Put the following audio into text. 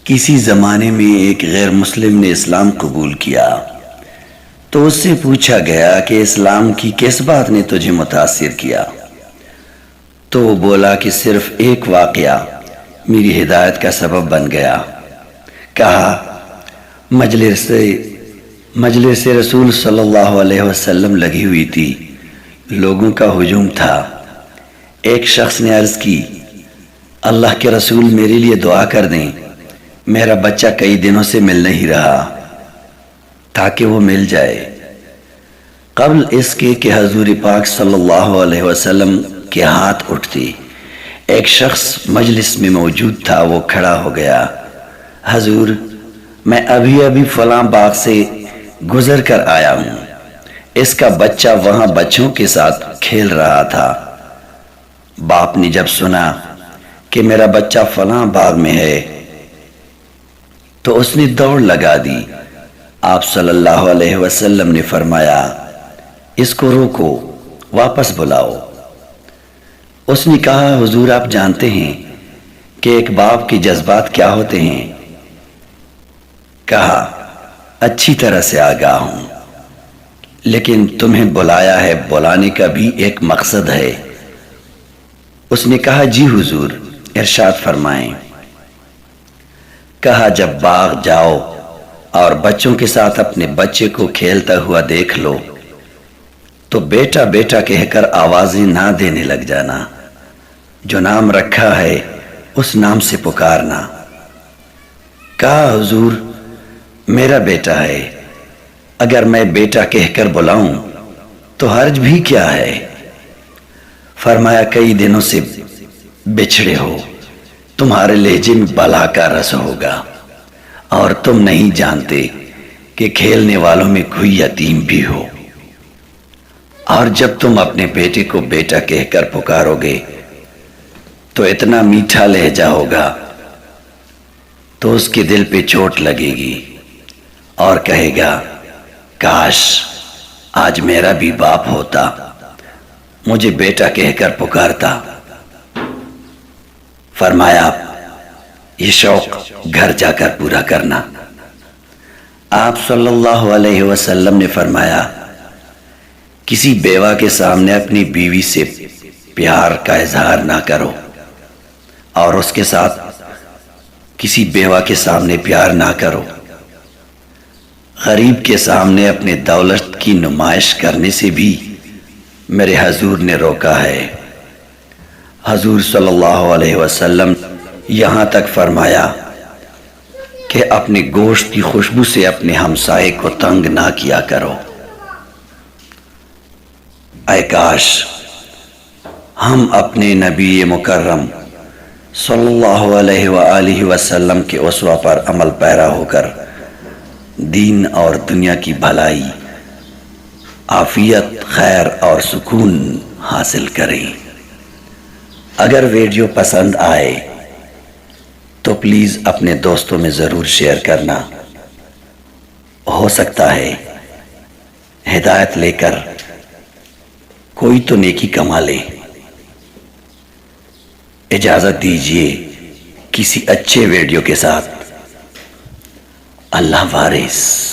کسی زمانے میں ایک غیر مسلم نے اسلام قبول کیا تو اس سے پوچھا گیا کہ اسلام کی کس بات نے تجھے متاثر کیا؟ تو وہ بولا کہ صرف ایک واقعہ میری ہدایت کا سبب بن گیا۔ کہا مجلس رسول صلی اللہ علیہ وسلم لگی ہوئی تھی، لوگوں کا ہجوم تھا۔ ایک شخص نے عرض کی، اللہ کے رسول میرے لیے دعا کر دیں، میرا بچہ کئی دنوں سے مل نہیں رہا، تاکہ وہ مل جائے۔ قبل اس کے کہ حضور پاک صلی اللہ علیہ وسلم کے ہاتھ اٹھتے، ایک شخص مجلس میں موجود تھا، وہ کھڑا ہو گیا، حضور میں ابھی فلاں باغ سے گزر کر آیا ہوں، اس کا بچہ وہاں بچوں کے ساتھ کھیل رہا تھا۔ باپ نے جب سنا کہ میرا بچہ فلاں باغ میں ہے تو اس نے دوڑ لگا دی۔ آپ صلی اللہ علیہ وسلم نے فرمایا، اس کو روکو، واپس بلاؤ۔ اس نے کہا، حضور آپ جانتے ہیں کہ ایک باپ کے جذبات کیا ہوتے ہیں؟ کہا، اچھی طرح سے آگاہ ہوں، لیکن تمہیں بلایا ہے، بلانے کا بھی ایک مقصد ہے۔ اس نے کہا، جی حضور ارشاد فرمائیں۔ کہا، جب باغ جاؤ اور بچوں کے ساتھ اپنے بچے کو کھیلتا ہوا دیکھ لو تو بیٹا بیٹا کہہ کر آوازیں نہ دینے لگ جانا، جو نام رکھا ہے اس نام سے پکارنا۔ کہا، حضور میرا بیٹا ہے، اگر میں بیٹا کہہ کر بلاؤں تو حرج بھی کیا ہے؟ فرمایا، کئی دنوں سے بچھڑے ہو، تمہارے لہجے میں بلا کا رس ہوگا، اور تم نہیں جانتے کہ کھیلنے والوں میں کوئی یتیم بھی ہو، اور جب تم اپنے بیٹے کو بیٹا کہہ کر پکارو گے تو اتنا میٹھا لہجہ ہوگا تو اس کے دل پہ چوٹ لگے گی اور کہے گا، کاش آج میرا بھی باپ ہوتا، مجھے بیٹا کہہ کر پکارتا۔ فرمایا، یہ شوق گھر جا کر پورا کرنا۔ آپ صلی اللہ علیہ وسلم نے فرمایا، کسی بیوہ کے سامنے اپنی بیوی سے پیار کا اظہار نہ کرو، اور اس کے ساتھ کسی بیوہ کے سامنے پیار نہ کرو۔ غریب کے سامنے اپنے دولت کی نمائش کرنے سے بھی میرے حضور نے روکا ہے۔ حضور صلی اللہ علیہ وسلم یہاں تک فرمایا کہ اپنے گوشت کی خوشبو سے اپنے ہمسائے کو تنگ نہ کیا کرو۔ اے کاش ہم اپنے نبی مکرم صلی اللہ علیہ وآلہ وسلم کے اسوہ پر عمل پیرا ہو کر دین اور دنیا کی بھلائی، عافیت، خیر اور سکون حاصل کریں۔ اگر ویڈیو پسند آئے تو پلیز اپنے دوستوں میں ضرور شیئر کرنا، ہو سکتا ہے ہدایت لے کر کوئی تو نیکی کما لے۔ اجازت دیجیے کسی اچھے ویڈیو کے ساتھ۔ اللہ وارث۔